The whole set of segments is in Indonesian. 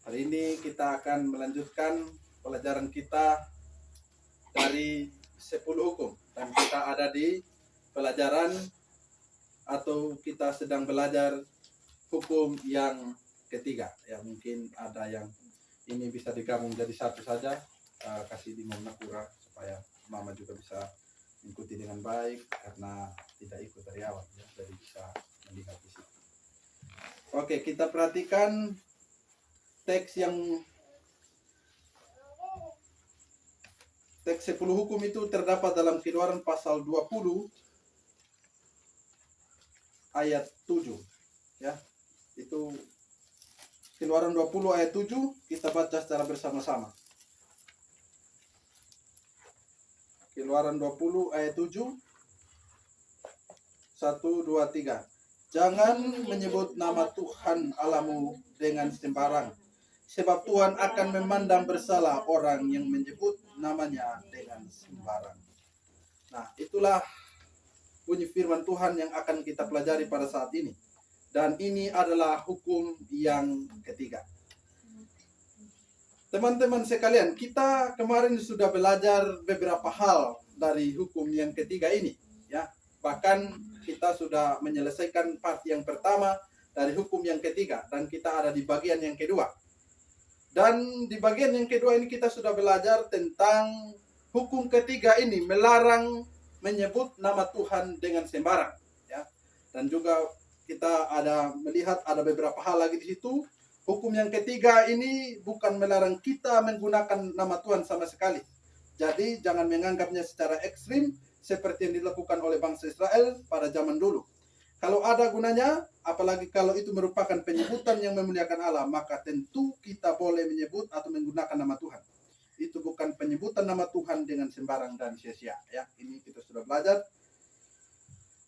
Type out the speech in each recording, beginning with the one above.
Hari ini kita akan melanjutkan pelajaran kita dari 10 hukum. Dan kita ada di pelajaran atau kita sedang belajar hukum yang ketiga. Ya, mungkin ada yang ini bisa digabung jadi satu saja. Kasih di Mama Kura supaya Mama juga bisa mengikuti dengan baik karena tidak ikut dari awal ya, jadi bisa melihat di situ. Oke, kita perhatikan teks 10 hukum itu terdapat dalam Keluaran pasal 20 ayat 7 ya. Itu Keluaran 20 ayat 7 kita baca secara bersama-sama. Keluaran 20 ayat 7. 1, 2, 3. Jangan menyebut nama Tuhan Allahmu dengan sembarang, sebab Tuhan akan memandang bersalah orang yang menyebut namanya dengan sembarang. Nah, itulah bunyi firman Tuhan yang akan kita pelajari pada saat ini. Dan ini adalah hukum yang ketiga. Teman-teman sekalian, kita kemarin sudah belajar beberapa hal dari hukum yang ketiga ini, ya. Bahkan kita sudah menyelesaikan part yang pertama dari hukum yang ketiga dan kita ada di bagian yang kedua. Dan di bagian yang kedua ini kita sudah belajar tentang hukum ketiga ini melarang menyebut nama Tuhan dengan sembarang, ya. Dan juga kita ada melihat ada beberapa hal lagi di situ. Hukum yang ketiga ini bukan melarang kita menggunakan nama Tuhan sama sekali. Jadi jangan menganggapnya secara ekstrim seperti yang dilakukan oleh bangsa Israel pada zaman dulu. Kalau ada gunanya, apalagi kalau itu merupakan penyebutan yang memuliakan Allah, maka tentu kita boleh menyebut atau menggunakan nama Tuhan. Itu bukan penyebutan nama Tuhan dengan sembarang dan sia-sia, ya. Ini kita sudah belajar.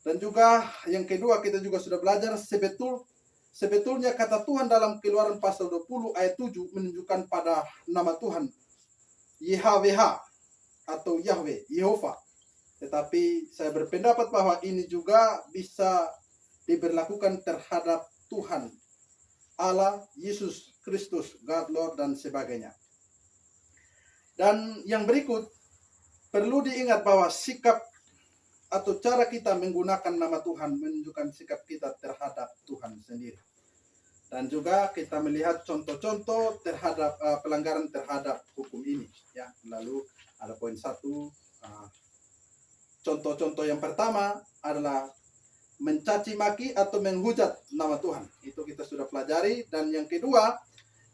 Dan juga yang kedua kita juga sudah belajar sebetulnya kata Tuhan dalam Keluaran pasal 20 ayat 7 menunjukkan pada nama Tuhan YHWH atau Yahweh, Yehova. Tetapi saya berpendapat bahwa ini juga bisa diberlakukan terhadap Tuhan, Allah, Yesus Kristus, God, Lord, dan sebagainya. Dan yang berikut, perlu diingat bahwa sikap atau cara kita menggunakan nama Tuhan menunjukkan sikap kita terhadap Tuhan sendiri. Dan juga kita melihat contoh-contoh terhadap pelanggaran terhadap hukum ini, ya. Lalu ada poin 1. Contoh-contoh yang pertama adalah mencaci maki atau menghujat nama Tuhan. Itu kita sudah pelajari. Dan yang kedua,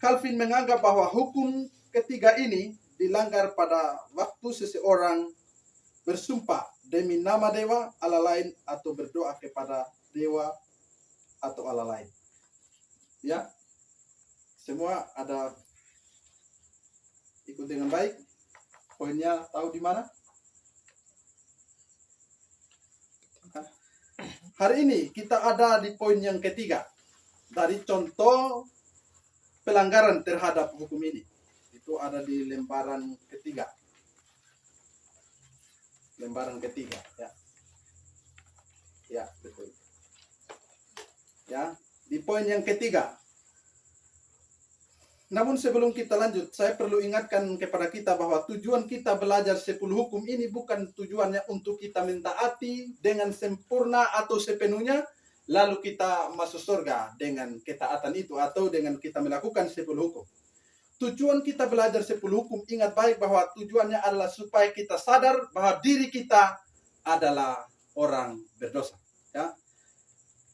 Calvin menganggap bahwa hukum ketiga ini dilanggar pada waktu seseorang bersumpah demi nama dewa, Allah lain, atau berdoa kepada dewa atau Allah lain. Ya, semua ada ikut dengan baik. Poinnya tahu di mana? Hari ini kita ada di poin yang ketiga dari contoh pelanggaran terhadap hukum ini. Itu ada di lembaran ketiga. Lembaran ketiga, ya. Ya, betul. Ya, di poin yang ketiga. Namun sebelum kita lanjut, saya perlu ingatkan kepada kita bahwa tujuan kita belajar 10 hukum ini bukan tujuannya untuk kita mentaati dengan sempurna atau sepenuhnya, lalu kita masuk surga dengan ketaatan itu atau dengan kita melakukan 10 hukum. Tujuan kita belajar 10 hukum, ingat baik bahwa tujuannya adalah supaya kita sadar bahwa diri kita adalah orang berdosa. Ya.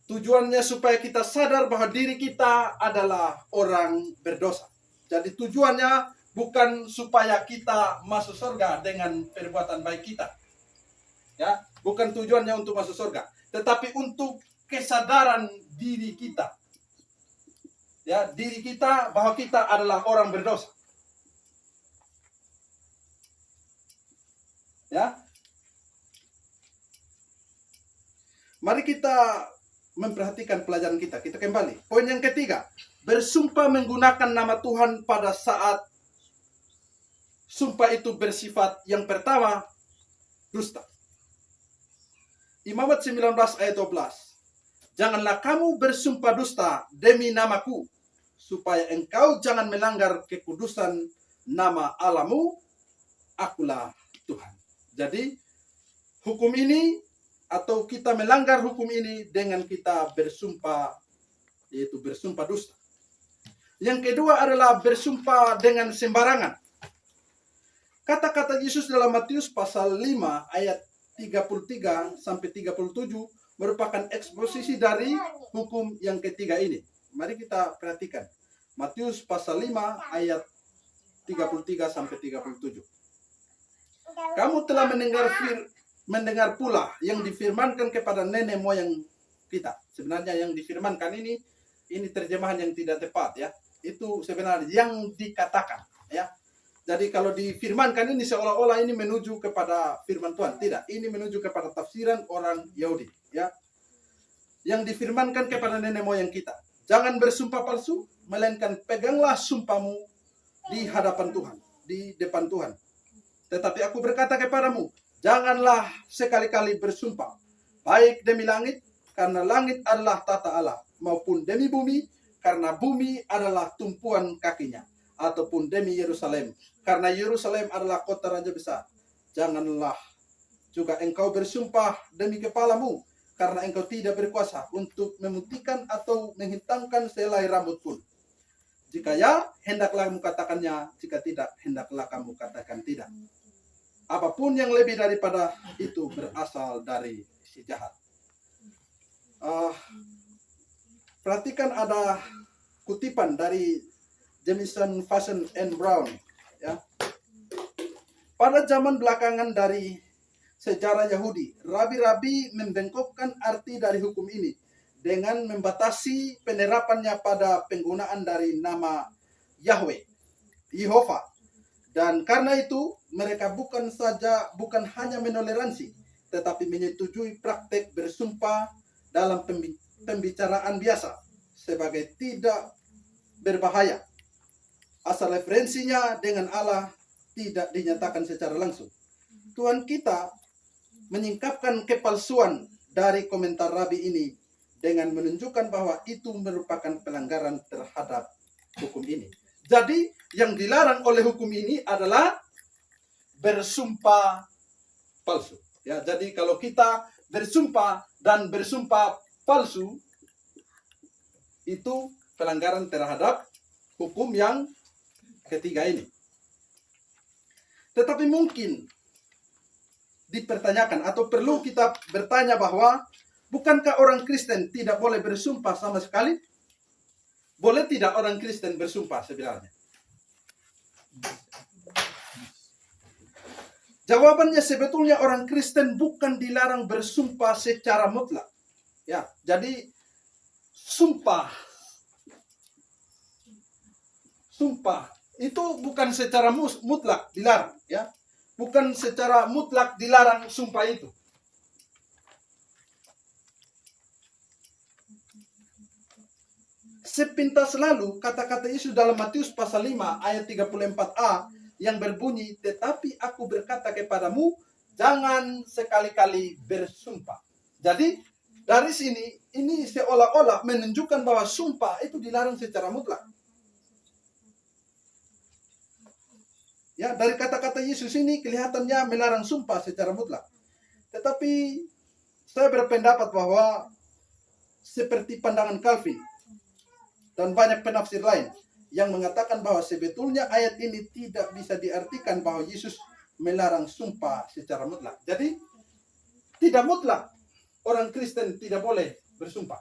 Tujuannya supaya kita sadar bahwa diri kita adalah orang berdosa. Jadi tujuannya bukan supaya kita masuk surga dengan perbuatan baik kita. Ya, bukan tujuannya untuk masuk surga, tetapi untuk kesadaran diri kita. Ya, diri kita bahwa kita adalah orang berdosa. Ya. Mari kita memperhatikan pelajaran kita. Kita kembali. Poin yang ketiga, bersumpah menggunakan nama Tuhan pada saat sumpah itu bersifat yang pertama dusta. Imamat 19 ayat 12. Janganlah kamu bersumpah dusta demi namaku, supaya engkau jangan melanggar kekudusan nama Allahmu, akulah Tuhan. Jadi hukum ini atau kita melanggar hukum ini dengan kita bersumpah, yaitu bersumpah dusta. Yang kedua adalah bersumpah dengan sembarangan. Kata-kata Yesus dalam Matius pasal 5 ayat 33 sampai 37 merupakan eksposisi dari hukum yang ketiga ini. Mari kita perhatikan. Matius pasal 5 ayat 33 sampai 37. Kamu telah mendengar pula yang difirmankan kepada nenek moyang kita. Sebenarnya yang difirmankan ini terjemahan yang tidak tepat ya. Itu sebenarnya yang dikatakan ya. Jadi kalau difirmankan ini seolah-olah ini menuju kepada firman Tuhan. Tidak, ini menuju kepada tafsiran orang Yahudi ya. Yang difirmankan kepada nenek moyang kita. Jangan bersumpah palsu, melainkan peganglah sumpahmu di hadapan Tuhan, di depan Tuhan. Tetapi aku berkata kepadamu, janganlah sekali-kali bersumpah, baik demi langit, karena langit adalah tata Allah, maupun demi bumi, karena bumi adalah tumpuan kakinya, ataupun demi Yerusalem, karena Yerusalem adalah kota raja besar. Janganlah juga engkau bersumpah demi kepalamu, karena engkau tidak berkuasa untuk memutihkan atau menghitangkan selai rambut pun. Jika ya, hendaklah kamu katakannya. Jika tidak, hendaklah kamu katakan tidak. Apapun yang lebih daripada itu berasal dari si jahat. Perhatikan ada kutipan dari Jamison Faison and Brown. Ya. Pada zaman belakangan dari sejarah Yahudi, rabi-rabi membengkokkan arti dari hukum ini dengan membatasi penerapannya pada penggunaan dari nama Yahweh, Yehova. Dan karena itu, mereka bukan hanya menoleransi, tetapi menyetujui praktek bersumpah dalam pembicaraan biasa sebagai tidak berbahaya, asal referensinya dengan Allah tidak dinyatakan secara langsung. Tuhan kita menyingkapkan kepalsuan dari komentar rabi ini dengan menunjukkan bahwa itu merupakan pelanggaran terhadap hukum ini. Jadi yang dilarang oleh hukum ini adalah bersumpah palsu. Ya, jadi kalau kita bersumpah dan bersumpah palsu, itu pelanggaran terhadap hukum yang ketiga ini. Tetapi mungkin dipertanyakan atau perlu kita bertanya bahwa bukankah orang Kristen tidak boleh bersumpah sama sekali? Boleh tidak orang Kristen bersumpah sebenarnya? Jawabannya sebetulnya orang Kristen bukan dilarang bersumpah secara mutlak. Ya, jadi sumpah itu bukan secara mutlak dilarang, ya. Bukan secara mutlak dilarang sumpah itu. Sepintas lalu kata-kata Yesus dalam Matius pasal 5 ayat 34a yang berbunyi, tetapi aku berkata kepadamu, jangan sekali-kali bersumpah. Jadi dari sini ini seolah-olah menunjukkan bahwa sumpah itu dilarang secara mutlak. Ya, dari kata-kata Yesus ini kelihatannya melarang sumpah secara mutlak. Tetapi saya berpendapat bahwa seperti pandangan Calvin dan banyak penafsir lain yang mengatakan bahwa sebetulnya ayat ini tidak bisa diartikan bahwa Yesus melarang sumpah secara mutlak. Jadi tidak mutlak orang Kristen tidak boleh bersumpah.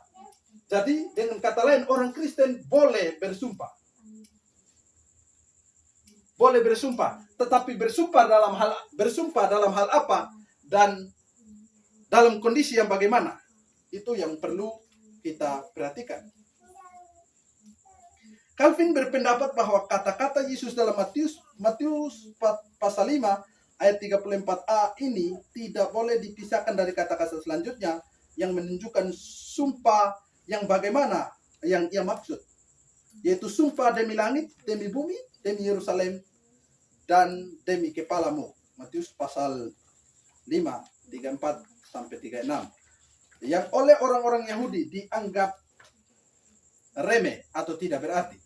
Jadi dengan kata lain orang Kristen boleh bersumpah. Boleh bersumpah, tetapi bersumpah dalam hal apa dan dalam kondisi yang bagaimana, itu yang perlu kita perhatikan. Calvin berpendapat bahwa kata-kata Yesus dalam Matius pasal 5 ayat 34a ini tidak boleh dipisahkan dari kata-kata selanjutnya yang menunjukkan sumpah yang bagaimana yang ia maksud, yaitu sumpah demi langit, demi bumi, demi Yerusalem, dan demi kepalamu. Matius pasal 5, 34 sampai 36. Yang oleh orang-orang Yahudi dianggap remeh atau tidak berarti.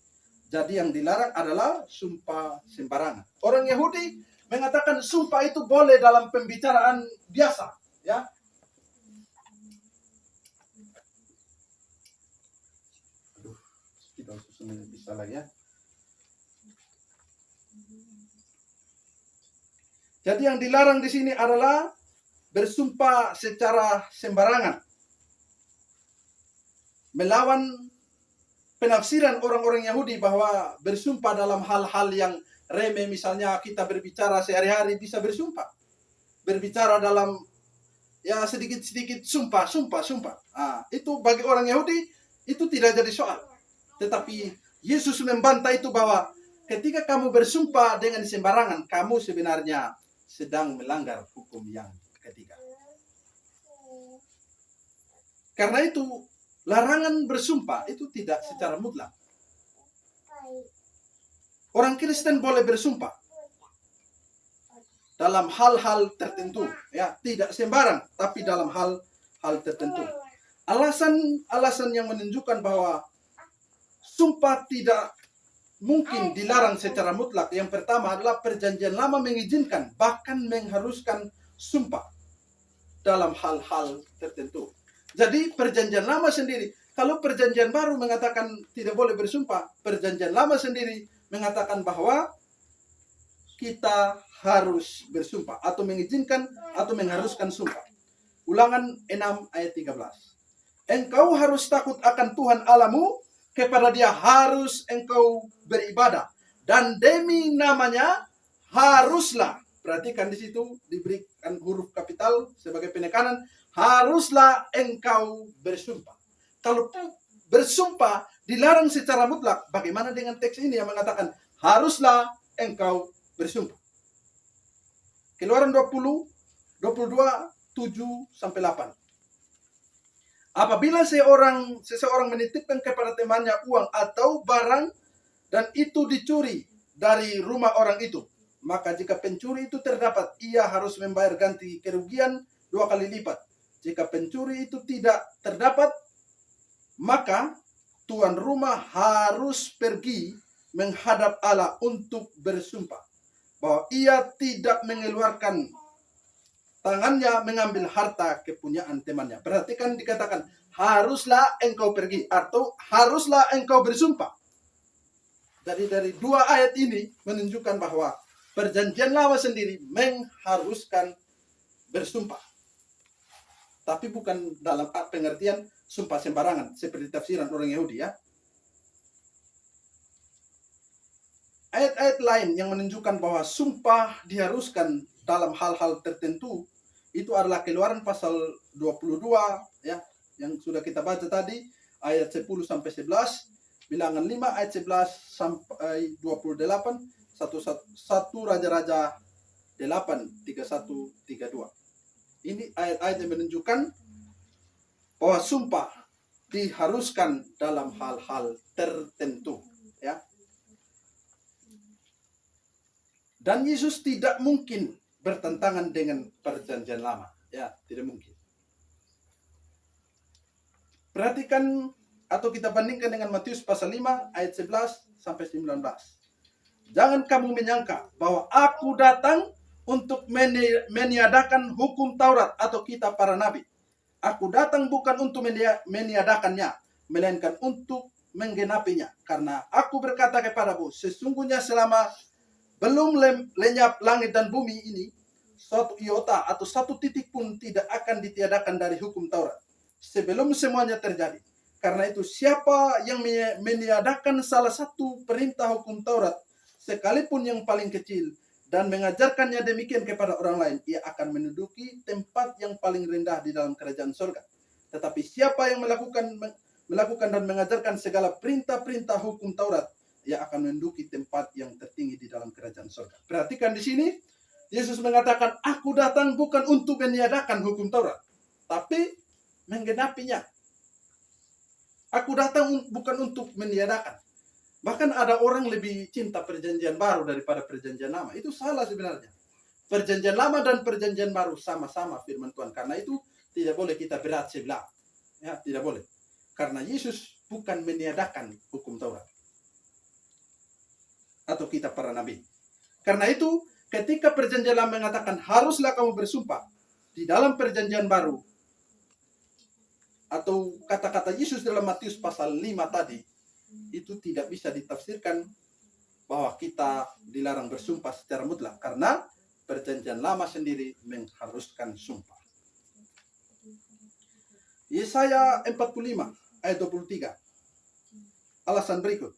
Jadi yang dilarang adalah sumpah sembarangan. Orang Yahudi mengatakan sumpah itu boleh dalam pembicaraan biasa, ya. Aduh, tidak bisa lagi ya. Jadi yang dilarang di sini adalah bersumpah secara sembarangan, melawan penafsiran orang-orang Yahudi bahwa bersumpah dalam hal-hal yang remeh, misalnya kita berbicara sehari-hari bisa bersumpah, berbicara dalam ya sedikit-sedikit sumpah. Itu bagi orang Yahudi itu tidak jadi soal. Tetapi Yesus membantah itu bahwa ketika kamu bersumpah dengan sembarangan, kamu sebenarnya sedang melanggar hukum yang ketiga. Karena itu larangan bersumpah itu tidak secara mutlak. Orang Kristen boleh bersumpah dalam hal-hal tertentu, ya, tidak sembarang, tapi dalam hal tertentu. Alasan yang menunjukkan bahwa sumpah tidak mungkin dilarang secara mutlak. Yang pertama adalah Perjanjian Lama mengizinkan, bahkan mengharuskan sumpah dalam hal-hal tertentu. Jadi Perjanjian Lama sendiri, kalau Perjanjian Baru mengatakan tidak boleh bersumpah, Perjanjian Lama sendiri mengatakan bahwa kita harus bersumpah atau mengizinkan atau mengharuskan sumpah. Ulangan 6 ayat 13. Engkau harus takut akan Tuhan Allahmu, kepada Dia harus engkau beribadah, dan demi namanya haruslah, perhatikan di situ diberikan huruf kapital sebagai penekanan, haruslah engkau bersumpah. Kalau bersumpah dilarang secara mutlak, bagaimana dengan teks ini yang mengatakan haruslah engkau bersumpah? Keluaran 22 7-8. Apabila seseorang menitipkan kepada temannya uang atau barang dan itu dicuri dari rumah orang itu, maka jika pencuri itu terdapat, ia harus membayar ganti kerugian 2 kali lipat. Jika pencuri itu tidak terdapat, maka tuan rumah harus pergi menghadap Allah untuk bersumpah bahwa ia tidak mengeluarkan tangannya mengambil harta kepunyaan temannya. Perhatikan dikatakan haruslah engkau pergi atau haruslah engkau bersumpah. Jadi dari dua ayat ini menunjukkan bahwa Perjanjian Lama sendiri mengharuskan bersumpah. Tapi bukan dalam pengertian sumpah sembarangan seperti tafsiran orang Yahudi, ya. Ayat-ayat lain yang menunjukkan bahwa sumpah diharuskan dalam hal-hal tertentu itu adalah Keluaran pasal 22, ya, yang sudah kita baca tadi, ayat 10 sampai 11, Bilangan 5 ayat 11 sampai 28, 1 Raja-Raja 8 31 32. Ini ayat-ayat yang menunjukkan bahwa sumpah diharuskan dalam hal-hal tertentu, ya. Dan Yesus tidak mungkin bertentangan dengan Perjanjian Lama, ya, tidak mungkin. Perhatikan atau kita bandingkan dengan Matius pasal 5 ayat 11 sampai 19. Jangan kamu menyangka bahwa aku datang untuk meniadakan hukum Taurat atau kitab para nabi. Aku datang bukan untuk meniadakannya, melainkan untuk menggenapinya. Karena aku berkata kepadamu, sesungguhnya selama belum lenyap langit dan bumi ini, suatu iota atau satu titik pun tidak akan ditiadakan dari hukum Taurat sebelum semuanya terjadi. Karena itu siapa yang meniadakan salah satu perintah hukum Taurat, sekalipun yang paling kecil, dan mengajarkannya demikian kepada orang lain, ia akan menduduki tempat yang paling rendah di dalam kerajaan surga. Tetapi siapa yang melakukan dan mengajarkan segala perintah-perintah hukum Taurat, ia akan menduduki tempat yang tertinggi di dalam kerajaan surga. Perhatikan di sini, Yesus mengatakan, aku datang bukan untuk meniadakan hukum Taurat, tapi menggenapinya. Aku datang bukan untuk meniadakan. Bahkan ada orang lebih cinta Perjanjian Baru daripada Perjanjian Lama. Itu salah sebenarnya. Perjanjian Lama dan Perjanjian Baru sama-sama firman Tuhan. Karena itu tidak boleh kita berat sebelah. Ya, tidak boleh. Karena Yesus bukan meniadakan hukum Taurat. atau kitab para nabi. Karena itu, ketika perjanjian lama mengatakan haruslah kamu bersumpah di dalam perjanjian baru, atau kata-kata Yesus dalam Matius pasal 5 tadi, itu tidak bisa ditafsirkan bahwa kita dilarang bersumpah secara mutlak, karena perjanjian lama sendiri mengharuskan sumpah. Yesaya 45 ayat 23. Alasan berikut.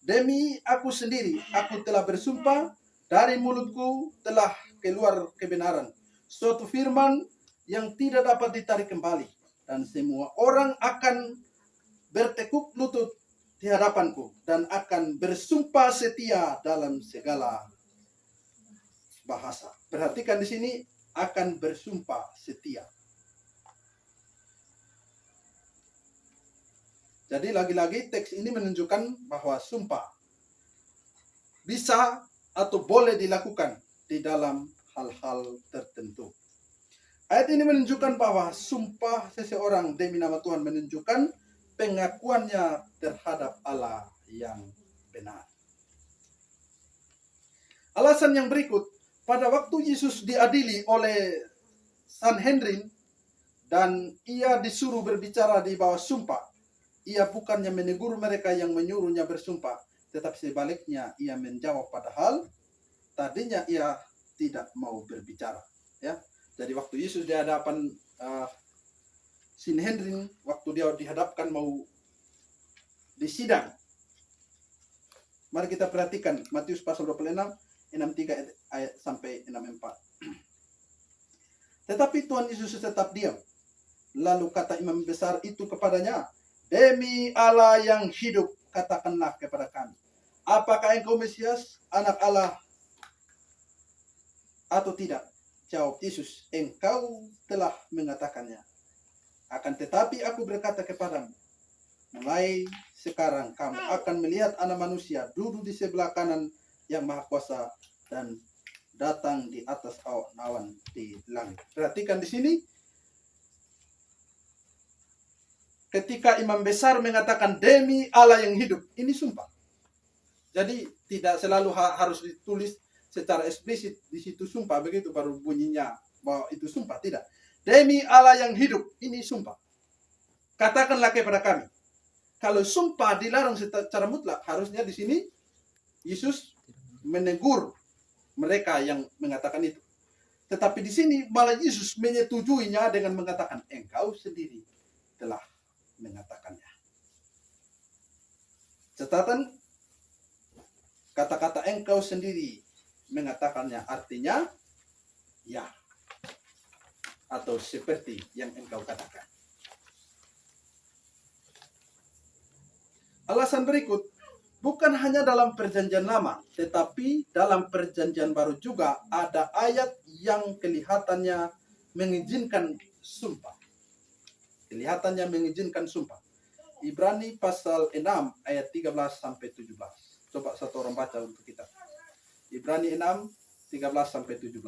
Demi aku sendiri, aku telah bersumpah, dari mulutku telah keluar kebenaran. Suatu firman yang tidak dapat ditarik kembali. Dan semua orang akan bertekuk lutut di hadapanku. Dan akan bersumpah setia dalam segala bahasa. Perhatikan di sini, akan bersumpah setia. Jadi lagi-lagi teks ini menunjukkan bahwa sumpah bisa atau boleh dilakukan di dalam hal-hal tertentu. Ayat ini menunjukkan bahwa sumpah seseorang demi nama Tuhan menunjukkan pengakuannya terhadap Allah yang benar. Alasan yang berikut, pada waktu Yesus diadili oleh Sanhedrin dan ia disuruh berbicara di bawah sumpah, ia bukannya menegur mereka yang menyuruhnya bersumpah, tetapi sebaliknya ia menjawab, padahal tadinya ia tidak mau berbicara. Ya, jadi waktu Yesus di hadapan Sanhedrin, waktu dia dihadapkan mau disidang, mari kita perhatikan Matius pasal 26, 63 ayat sampai 64. Tetapi Tuhan Yesus tetap diam. Lalu kata imam besar itu kepadanya, demi Allah yang hidup, katakanlah kepada kami, apakah engkau Mesias, anak Allah, atau tidak? Jawab Yesus, engkau telah mengatakannya. Akan tetapi aku berkata kepadamu, mulai sekarang kamu akan melihat Anak Manusia duduk di sebelah kanan yang Maha Kuasa dan datang di atas awan di langit. Perhatikan di sini, ketika imam besar mengatakan demi Allah yang hidup, ini sumpah. Jadi tidak selalu harus ditulis secara eksplisit di situ sumpah, begitu baru bunyinya bahwa itu sumpah, tidak. Demi Allah yang hidup, ini sumpah. Katakanlah kepada kami. Kalau sumpah dilarang secara mutlak, harusnya di sini Yesus menegur mereka yang mengatakan itu. Tetapi di sini malah Yesus menyetujuinya dengan mengatakan, engkau sendiri telah mengatakannya. Catatan, kata-kata engkau sendiri mengatakannya artinya ya, atau seperti yang engkau katakan. Alasan berikut, bukan hanya dalam perjanjian lama, tetapi dalam perjanjian baru juga ada ayat yang kelihatannya mengizinkan sumpah. Kelihatannya mengizinkan sumpah. Ibrani pasal 6 ayat 13 sampai 17. Coba satu orang baca untuk kita. Ibrani 6 13 sampai 17.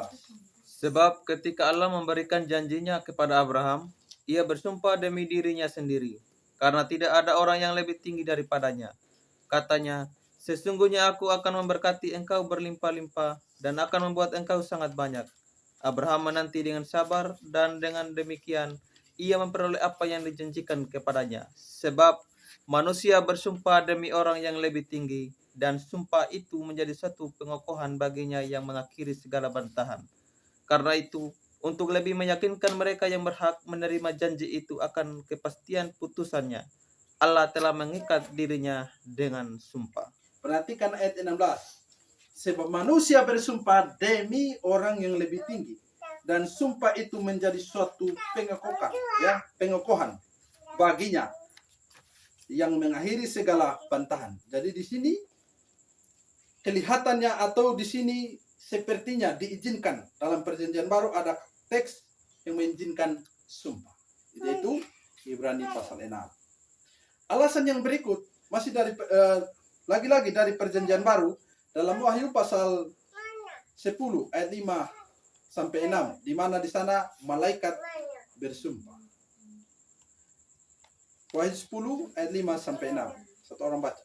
Sebab ketika Allah memberikan janjinya kepada Abraham, ia bersumpah demi dirinya sendiri, karena tidak ada orang yang lebih tinggi daripadanya. Katanya, sesungguhnya aku akan memberkati engkau berlimpah-limpah dan akan membuat engkau sangat banyak. Abraham menanti dengan sabar, dan dengan demikian ia memperoleh apa yang dijanjikan kepadanya. Sebab manusia bersumpah demi orang yang lebih tinggi, dan sumpah itu menjadi satu pengokohan baginya yang mengakhiri segala bantahan. Karena itu, untuk lebih meyakinkan mereka yang berhak menerima janji itu akan kepastian putusannya, Allah telah mengikat dirinya dengan sumpah. Perhatikan ayat 16. Sebab manusia bersumpah demi orang yang lebih tinggi, dan sumpah itu menjadi suatu pengokohan baginya yang mengakhiri segala bantahan. Jadi di sini kelihatannya atau di sini sepertinya diizinkan dalam perjanjian baru ada teks yang mengizinkan sumpah, yaitu Ibrani pasal 6. Alasan yang berikut masih dari lagi-lagi dari perjanjian baru, dalam Wahyu pasal 10 ayat 5 sampai 6, di mana di sana malaikat bersumpah. Wahyu 10 ayat 5 sampai 6. Satu orang baca.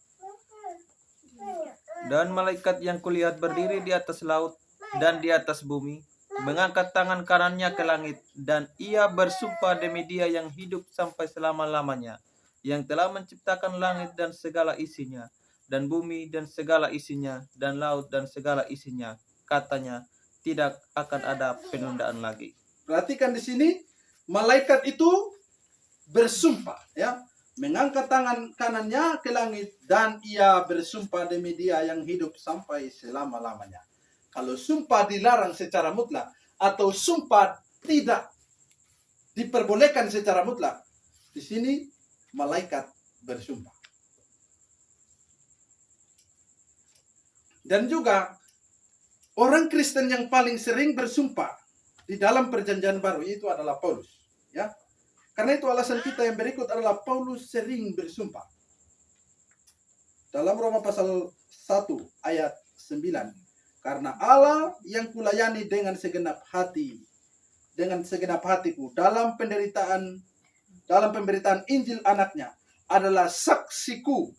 Dan malaikat yang kulihat berdiri di atas laut dan di atas bumi, mengangkat tangan kanannya ke langit, dan ia bersumpah demi Dia yang hidup sampai selama-lamanya, yang telah menciptakan langit dan segala isinya, dan bumi dan segala isinya, dan laut dan segala isinya. Katanya, tidak akan ada penundaan lagi. Perhatikan di sini, malaikat itu bersumpah, ya, mengangkat tangan kanannya ke langit, dan ia bersumpah demi Dia yang hidup sampai selama-lamanya. Kalau sumpah dilarang secara mutlak atau sumpah tidak diperbolehkan secara mutlak, di sini malaikat bersumpah. Dan juga orang Kristen yang paling sering bersumpah di dalam Perjanjian Baru itu adalah Paulus, ya. Karena itu alasan kita yang berikut adalah Paulus sering bersumpah. Dalam Roma pasal 1 ayat 9, karena Allah yang kulayani dengan segenap hatiku dalam pemberitaan Injil anaknya adalah saksiku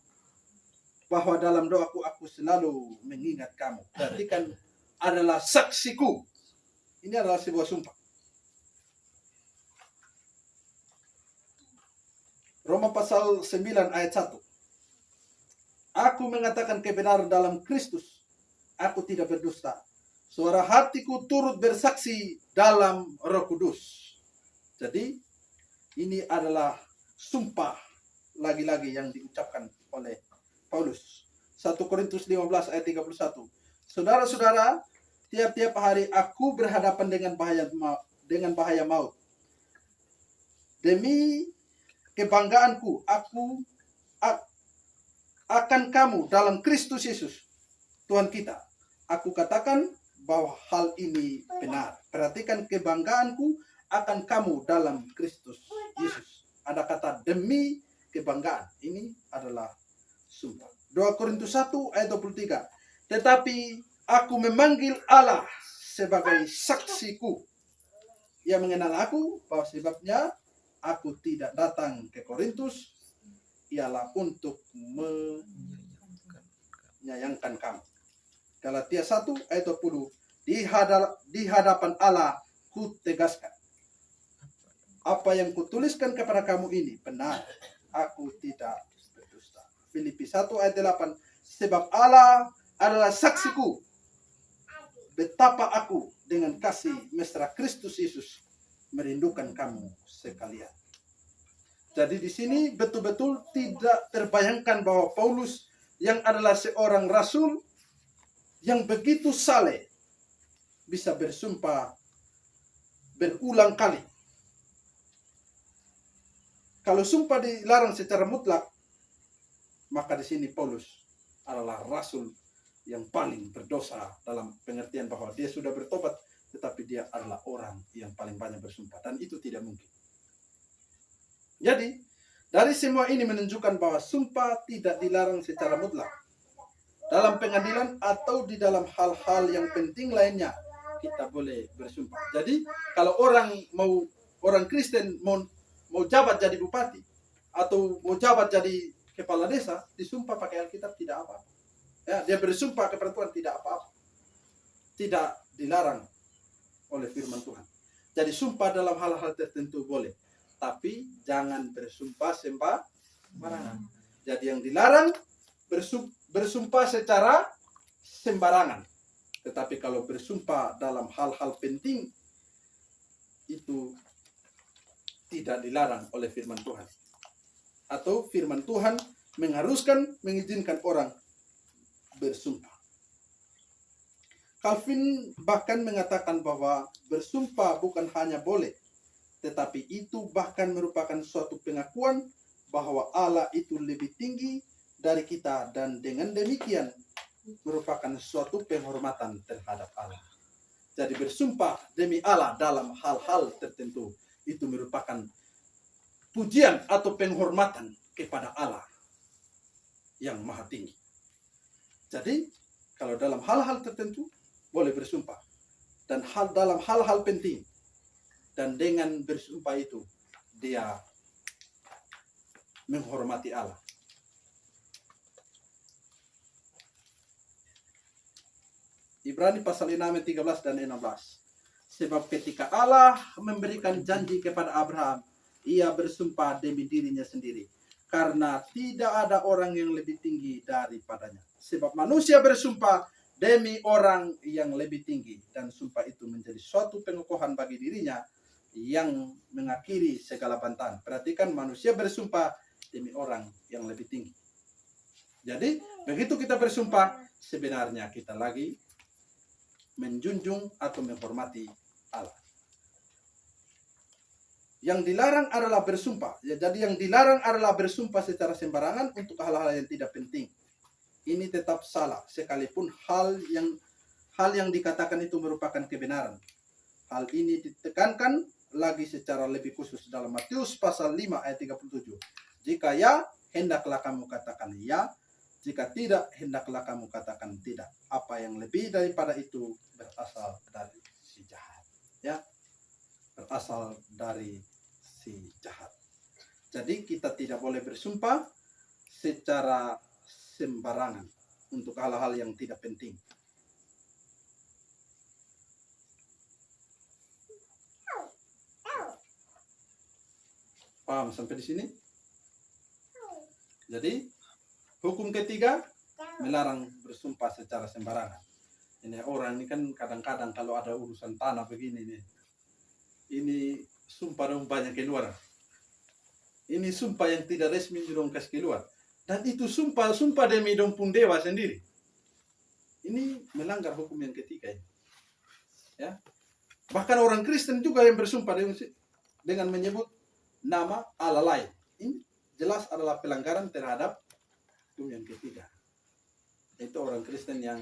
bahwa dalam doaku aku selalu mengingat kamu. Berarti kan adalah saksiku. Ini adalah sebuah sumpah. Roma pasal 9 ayat 1. Aku mengatakan kebenaran dalam Kristus. Aku tidak berdusta. Suara hatiku turut bersaksi dalam Roh Kudus. Jadi ini adalah sumpah lagi-lagi yang diucapkan oleh Paulus. 1 Korintus 15 ayat 31. Saudara-saudara, tiap-tiap hari aku berhadapan dengan bahaya maut. Demi kebanggaanku, aku akan kamu dalam Kristus Yesus, Tuhan kita. Aku katakan bahwa hal ini benar. Perhatikan, kebanggaanku akan kamu dalam Kristus Yesus. Ada kata demi kebanggaan. Ini adalah sumpah. 2 Korintus 1 ayat 23. Tetapi aku memanggil Allah sebagai saksiku. Ia mengenal aku, bahwa sebabnya aku tidak datang ke Korintus ialah untuk menyayangkan kamu. Galatia 1 ayat 20. Di hadapan Allah ku tegaskan, apa yang kutuliskan kepada kamu ini benar, aku tidak berdusta. Filipi 1 ayat 8. Sebab Allah adalah saksiku betapa aku dengan kasih mesra Kristus Yesus merindukan kamu sekalian. Jadi di sini betul-betul tidak terbayangkan bahwa Paulus yang adalah seorang rasul yang begitu saleh bisa bersumpah berulang kali. Kalau sumpah dilarang secara mutlak, maka di sini Paulus adalah rasul yang paling berdosa, dalam pengertian bahwa dia sudah bertobat, tetapi dia adalah orang yang paling banyak bersumpah, dan itu tidak mungkin. Jadi, dari semua ini menunjukkan bahwa sumpah tidak dilarang secara mutlak. Dalam pengadilan atau di dalam hal-hal yang penting lainnya, kita boleh bersumpah. Jadi, kalau orang Kristen mau jabat jadi bupati atau mau jabat jadi kepala desa, disumpah pakai Alkitab tidak apa-apa. Ya, dia bersumpah kepada Tuhan tidak apa-apa. Tidak dilarang oleh firman Tuhan. Jadi sumpah dalam hal-hal tertentu boleh, tapi jangan bersumpah sembarangan. Jadi yang dilarang bersumpah secara sembarangan. Tetapi kalau bersumpah dalam hal-hal penting, itu tidak dilarang oleh firman Tuhan. Atau firman Tuhan mengizinkan orang bersumpah. Calvin bahkan mengatakan bahwa bersumpah bukan hanya boleh, tetapi itu bahkan merupakan suatu pengakuan bahwa Allah itu lebih tinggi dari kita, dan dengan demikian merupakan suatu penghormatan terhadap Allah. Jadi bersumpah demi Allah dalam hal-hal tertentu itu merupakan pujian atau penghormatan kepada Allah yang maha tinggi. Jadi kalau dalam hal-hal tertentu boleh bersumpah, dan dalam hal-hal penting, dan dengan bersumpah itu dia menghormati Allah. Ibrani pasal 6 ayat 13 dan 16. Sebab ketika Allah memberikan janji kepada Abraham, ia bersumpah demi dirinya sendiri, karena tidak ada orang yang lebih tinggi daripadanya. Sebab manusia bersumpah demi orang yang lebih tinggi, dan sumpah itu menjadi suatu pengokohan bagi dirinya yang mengakhiri segala bantahan. Perhatikan, manusia bersumpah demi orang yang lebih tinggi. Jadi begitu kita bersumpah, sebenarnya kita lagi menjunjung atau menghormati Allah. Yang dilarang adalah bersumpah. Ya, jadi yang dilarang adalah bersumpah secara sembarangan untuk hal-hal yang tidak penting. Ini tetap salah, sekalipun hal yang dikatakan itu merupakan kebenaran. Hal ini ditekankan lagi secara lebih khusus dalam Matius pasal 5 ayat 37. Jika ya, hendaklah kamu katakan ya. Jika tidak, hendaklah kamu katakan tidak. Apa yang lebih daripada itu berasal dari si jahat. Ya, berasal dari si jahat. Jadi kita tidak boleh bersumpah secara sembarangan untuk hal-hal yang tidak penting. Paham sampai di sini? Jadi hukum ketiga, melarang bersumpah secara sembarangan. Ini orang ini kan kadang-kadang kalau ada urusan tanah begini nih, ini sumpah dong banyak keluar. Ini sumpah yang tidak resmi dong kasih keluar. Dan itu sumpah demi dong pun dewa sendiri. Ini melanggar hukum yang ketiga ini. Ya. Bahkan orang Kristen juga yang bersumpah dengan menyebut nama Allah lain. Ini jelas adalah pelanggaran terhadap hukum yang ketiga. Itu orang Kristen yang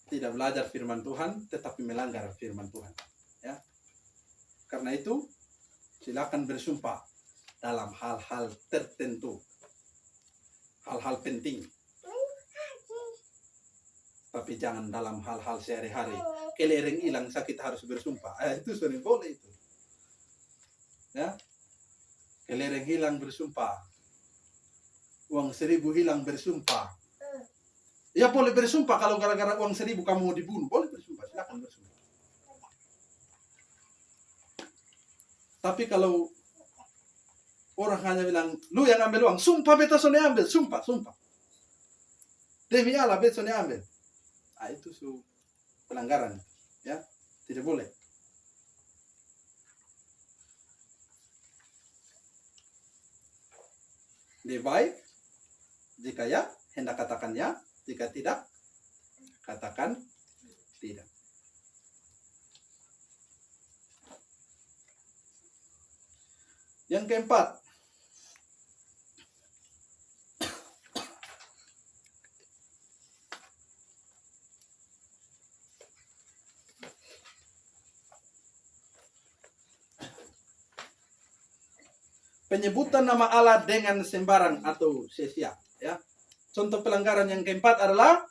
tidak belajar firman Tuhan tetapi melanggar firman Tuhan. Ya. Karena itu silakan bersumpah dalam hal-hal tertentu, hal-hal penting. Tapi jangan dalam hal-hal sehari-hari. Kelereng hilang sakit harus bersumpah. Itu sering boleh itu. Ya. Kelereng hilang bersumpah. Uang 1.000 hilang bersumpah. Ya boleh bersumpah kalau gara-gara uang 1.000 kamu mau dibunuh. Boleh bersumpah, silakan bersumpah. Tapi kalau orang hanya bilang, lu yang ambil uang, sumpah beta soalnya ambil, sumpah. Demi Allah beta soalnya ambil. Nah, itu pelanggaran, ya, tidak boleh. Lebih baik jika ya, hendak katakan ya, jika tidak, katakan tidak. Yang keempat, penyebutan nama Allah dengan sembarang atau sia-sia. Ya. Contoh pelanggaran yang keempat adalah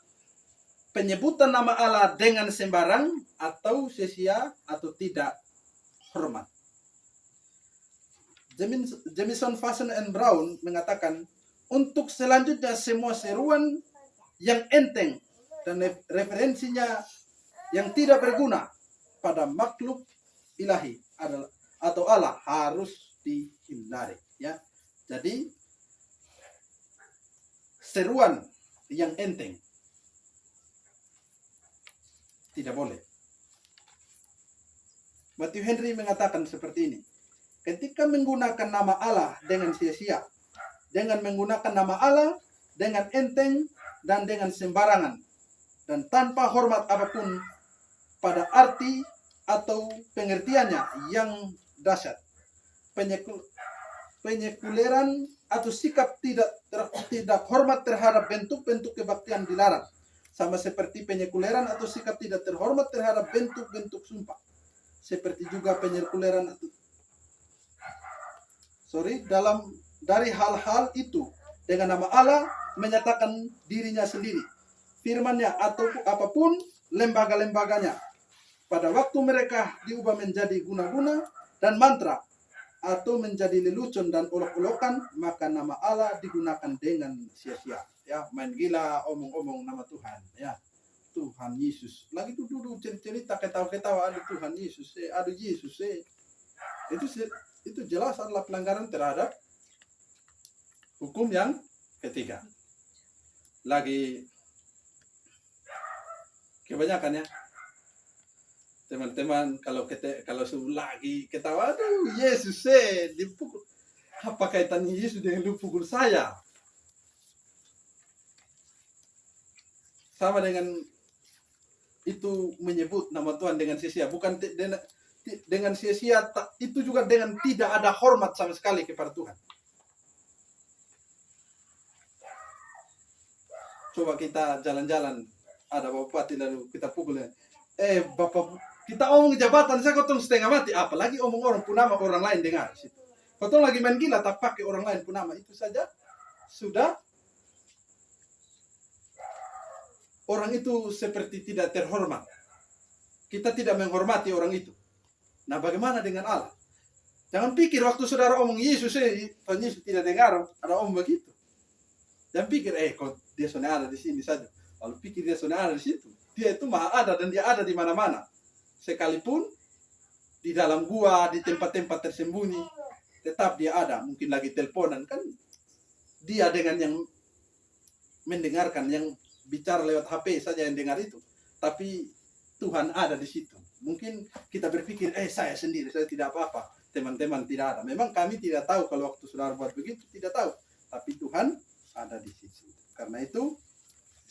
penyebutan nama Allah dengan sembarang atau sia-sia atau tidak hormat. Jamison, Fason, and Brown mengatakan, untuk selanjutnya semua seruan yang enteng dan referensinya yang tidak berguna pada makhluk ilahi adalah atau Allah harus dihindari. Ya, jadi seruan yang enteng tidak boleh. Matthew Henry mengatakan seperti ini. Ketika menggunakan nama Allah dengan sia-sia, dengan menggunakan nama Allah dengan enteng dan dengan sembarangan, dan tanpa hormat apapun pada arti atau pengertiannya yang dahsyat, penyekuleran atau sikap tidak hormat terhadap bentuk-bentuk kebaktian dilarang, sama seperti penyekuleran atau sikap tidak terhormat terhadap bentuk-bentuk sumpah, seperti juga penyekuleran atau dari hal-hal itu dengan nama Allah menyatakan dirinya sendiri, firman-Nya atau apapun lembaga-lembaganya. Pada waktu mereka diubah menjadi guna-guna dan mantra atau menjadi lelucon dan olok-olokan, maka nama Allah digunakan dengan sia-sia. Ya, main gila, omong-omong nama Tuhan. Ya, Tuhan Yesus. Lagi duduk cerita ketawa-ketawa, aduh Tuhan Yesus, aduh Yesus. Itu jelas adalah pelanggaran terhadap hukum yang ketiga. Lagi kebanyakan ya teman-teman kalau lagi ketawa, aduh Yesus dipukul. Apa kaitannya Yesus dengan dipukul saya? Sama dengan itu menyebut nama Tuhan dengan sia-sia, bukan dengan sia-sia, itu juga dengan tidak ada hormat sama sekali kepada Tuhan. Coba kita jalan-jalan, ada bupati lalu kita pukul, bapak, kita omong jabatan saya kotong setengah mati, apalagi omong orang punama orang lain dengar. Kotong lagi main gila tak pakai orang lain punama, itu saja sudah orang itu seperti tidak terhormat. Kita tidak menghormati orang itu. Nah, bagaimana dengan Allah? Jangan pikir waktu saudara omong Yesus, Tuhan Yesus tidak dengar, ada omong begitu. Jangan pikir, kok dia sudah ada di sini saja. Lalu pikir dia sudah ada di situ. Dia itu maha ada dan dia ada di mana-mana. Sekalipun di dalam gua, di tempat-tempat tersembunyi, tetap dia ada. Mungkin lagi teleponan kan, dia dengan yang mendengarkan, yang bicara lewat HP saja yang dengar itu. Tapi Tuhan ada di situ. Mungkin kita berpikir, saya sendiri, saya tidak apa-apa. Teman-teman tidak ada. Memang kami tidak tahu kalau waktu saudara buat begitu, tidak tahu. Tapi Tuhan ada di situ. Karena itu,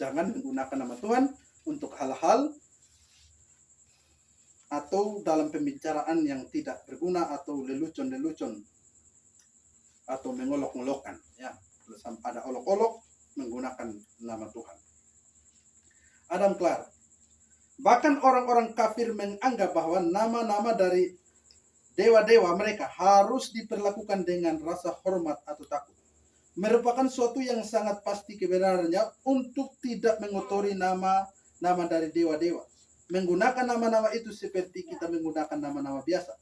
jangan menggunakan nama Tuhan untuk hal-hal atau dalam pembicaraan yang tidak berguna atau lelucon-lelucon atau mengolok-olokkan. Ya, ada olok-olok menggunakan nama Tuhan. Adam Clark. Bahkan orang-orang kafir menganggap bahwa nama-nama dari dewa-dewa mereka harus diperlakukan dengan rasa hormat atau takut. Merupakan suatu yang sangat pasti kebenarannya untuk tidak mengotori nama-nama dari dewa-dewa. Menggunakan nama-nama itu seperti kita menggunakan nama-nama biasa.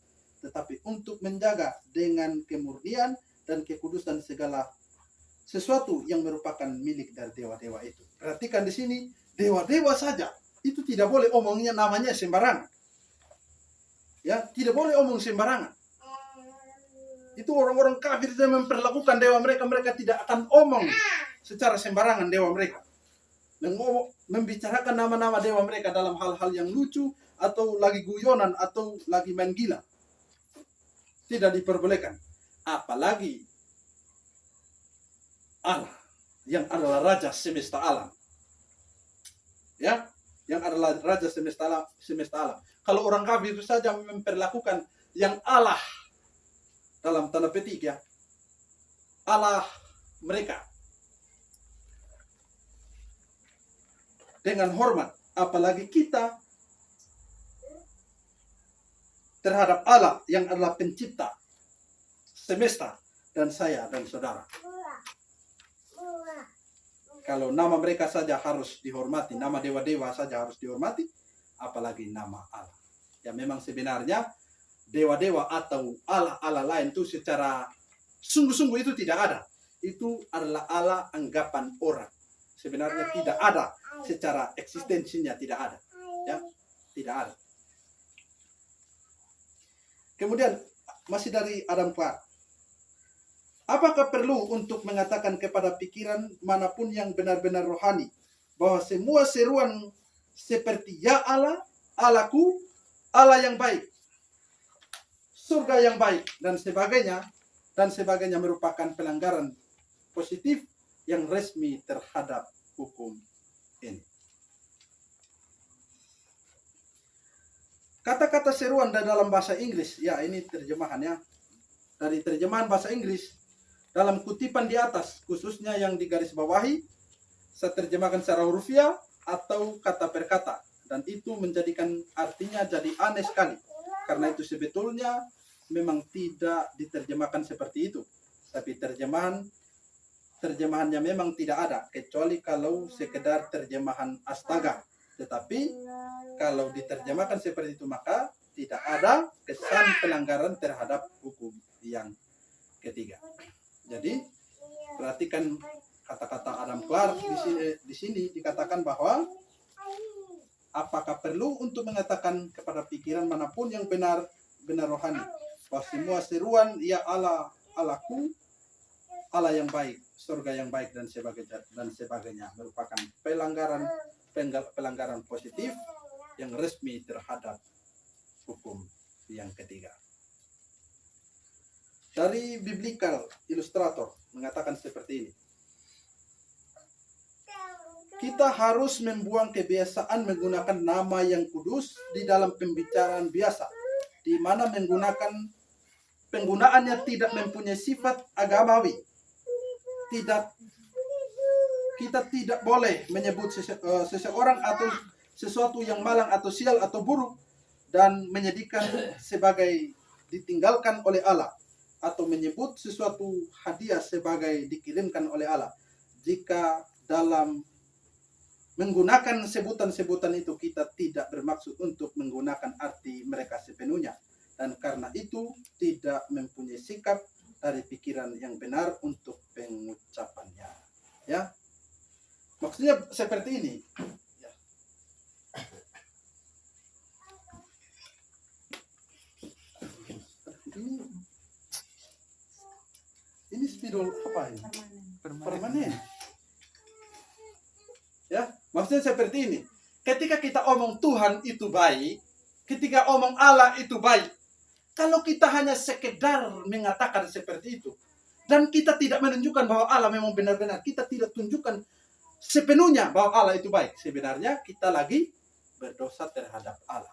Tetapi untuk menjaga dengan kemurnian dan kekudusan segala sesuatu yang merupakan milik dari dewa-dewa itu. Perhatikan di sini, dewa-dewa saja itu tidak boleh omongnya namanya sembarangan. Ya, tidak boleh omong sembarangan. Itu orang-orang kafir yang memperlakukan dewa mereka, mereka tidak akan omong secara sembarangan dewa mereka. Membicarakan nama-nama dewa mereka dalam hal-hal yang lucu atau lagi guyonan atau lagi main gila. Tidak diperbolehkan. Apalagi Allah yang adalah raja semesta alam. Ya, yang adalah raja semesta alam. Kalau orang kafir itu saja memperlakukan yang Allah dalam tanda petik ya, Allah mereka dengan hormat, apalagi kita terhadap Allah yang adalah pencipta semesta dan saya dan saudara. Kalau nama mereka saja harus dihormati, nama dewa-dewa saja harus dihormati, apalagi nama Allah. Ya memang sebenarnya dewa-dewa atau Allah-Allah lain itu secara sungguh-sungguh itu tidak ada. Itu adalah Allah anggapan orang. Sebenarnya tidak ada secara eksistensinya, tidak ada. Ya, tidak ada. Kemudian masih dari Adam Clark. Apakah perlu untuk mengatakan kepada pikiran manapun yang benar-benar rohani bahwa semua seruan seperti ya Allah, Allahku, Allah yang baik, surga yang baik dan sebagainya merupakan pelanggaran positif yang resmi terhadap hukum ini. Kata-kata seruan dalam bahasa Inggris, ya ini terjemahannya dari terjemahan bahasa Inggris. Dalam kutipan di atas, khususnya yang digaris bawahi, saya terjemahkan secara hurufiah atau kata per kata. Dan itu menjadikan artinya jadi aneh sekali. Karena itu sebetulnya memang tidak diterjemahkan seperti itu. Tapi terjemahannya memang tidak ada. Kecuali kalau sekedar terjemahan astaga. Tetapi kalau diterjemahkan seperti itu, maka tidak ada kesan pelanggaran terhadap hukum yang ketiga. Jadi perhatikan kata-kata Adam Clark di sini dikatakan bahwa apakah perlu untuk mengatakan kepada pikiran manapun yang benar rohani bahwa semua seruan ya Allahku, Allah yang baik, surga yang baik dan sebagainya merupakan pelanggaran positif yang resmi terhadap hukum yang ketiga. Dari Biblical Illustrator mengatakan seperti ini. Kita harus membuang kebiasaan menggunakan nama yang kudus di dalam pembicaraan biasa, di mana penggunaannya tidak mempunyai sifat agamawi. Kita tidak boleh menyebut seseorang atau sesuatu yang malang atau sial atau buruk dan menyedihkan sebagai ditinggalkan oleh Allah, atau menyebut sesuatu hadiah sebagai dikirimkan oleh Allah. Jika dalam menggunakan sebutan-sebutan itu kita tidak bermaksud untuk menggunakan arti mereka sepenuhnya, dan karena itu tidak mempunyai sikap dari pikiran yang benar untuk pengucapannya. Ya, maksudnya seperti ini. Ya. Ini spidol apa ini? Permanen. Ya, maksudnya seperti ini. Ketika kita omong Tuhan itu baik, ketika omong Allah itu baik, kalau kita hanya sekedar mengatakan seperti itu, dan kita tidak menunjukkan bahwa Allah memang benar-benar, kita tidak tunjukkan sepenuhnya bahwa Allah itu baik, sebenarnya kita lagi berdosa terhadap Allah.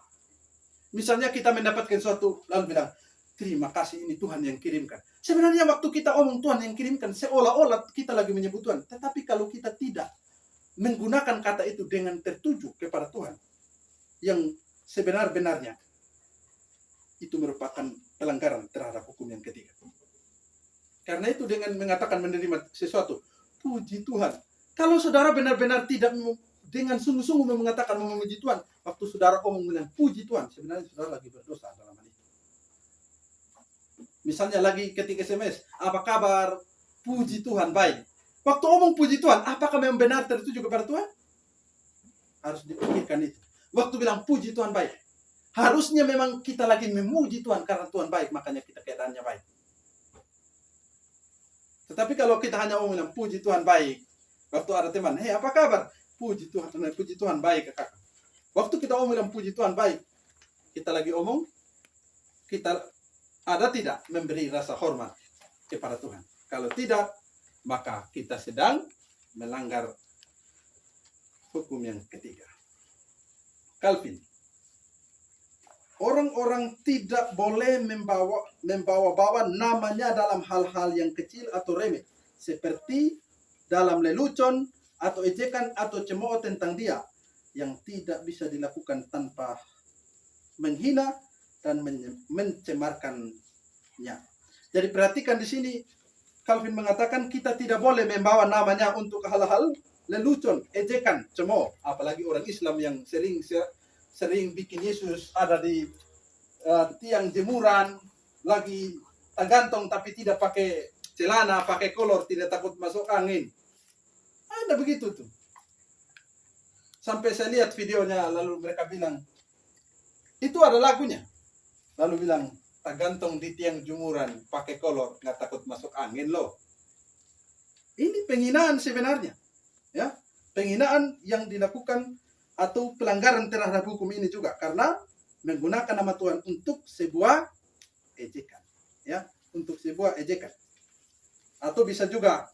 Misalnya kita mendapatkan sesuatu, lalu bilang, terima kasih ini Tuhan yang kirimkan. Sebenarnya waktu kita omong Tuhan yang kirimkan, seolah-olah kita lagi menyebut Tuhan. Tetapi kalau kita tidak menggunakan kata itu dengan tertuju kepada Tuhan yang sebenar-benarnya, itu merupakan pelanggaran terhadap hukum yang ketiga. Karena itu dengan mengatakan menerima sesuatu, puji Tuhan. Kalau saudara benar-benar tidak dengan sungguh-sungguh mengatakan memuji Tuhan, waktu saudara omong dengan puji Tuhan, sebenarnya saudara lagi berdosa dalam hal itu. Misalnya lagi ketik SMS, apa kabar? Puji Tuhan, baik. Waktu omong puji Tuhan, apakah memang benar tertuju kepada Tuhan? Harus dipikirkan itu. Waktu bilang puji Tuhan baik, harusnya memang kita lagi memuji Tuhan karena Tuhan baik, makanya kita keadaannya baik. Tetapi kalau kita hanya omong bilang puji Tuhan baik, waktu ada teman, hei apa kabar? Puji Tuhan baik kakak. Waktu kita omong bilang puji Tuhan baik, kita lagi omong, kita ada tidak memberi rasa hormat kepada Tuhan? Kalau tidak, maka kita sedang melanggar hukum yang ketiga. Calvin, orang-orang tidak boleh membawa-bawa namanya dalam hal-hal yang kecil atau remeh, seperti dalam lelucon atau ejekan atau cemooh tentang dia, yang tidak bisa dilakukan tanpa menghina dan mencemarkannya. Jadi perhatikan di sini, Calvin mengatakan kita tidak boleh membawa namanya untuk hal-hal lelucon, ejekan, cemooh. Apalagi orang Islam yang sering bikin Yesus ada di tiang jemuran, lagi tergantung tapi tidak pakai celana, pakai kolor, tidak takut masuk angin. Ada begitu tuh. Sampai saya lihat videonya, lalu mereka bilang, itu ada lagunya. Lalu bilang, tergantung di tiang jemuran, pakai kolor, nggak takut masuk angin loh. Ini penghinaan sebenarnya. Ya, penghinaan yang dilakukan atau pelanggaran terhadap hukum ini juga karena menggunakan nama Tuhan untuk sebuah ejekan, ya, untuk sebuah ejekan. Atau bisa juga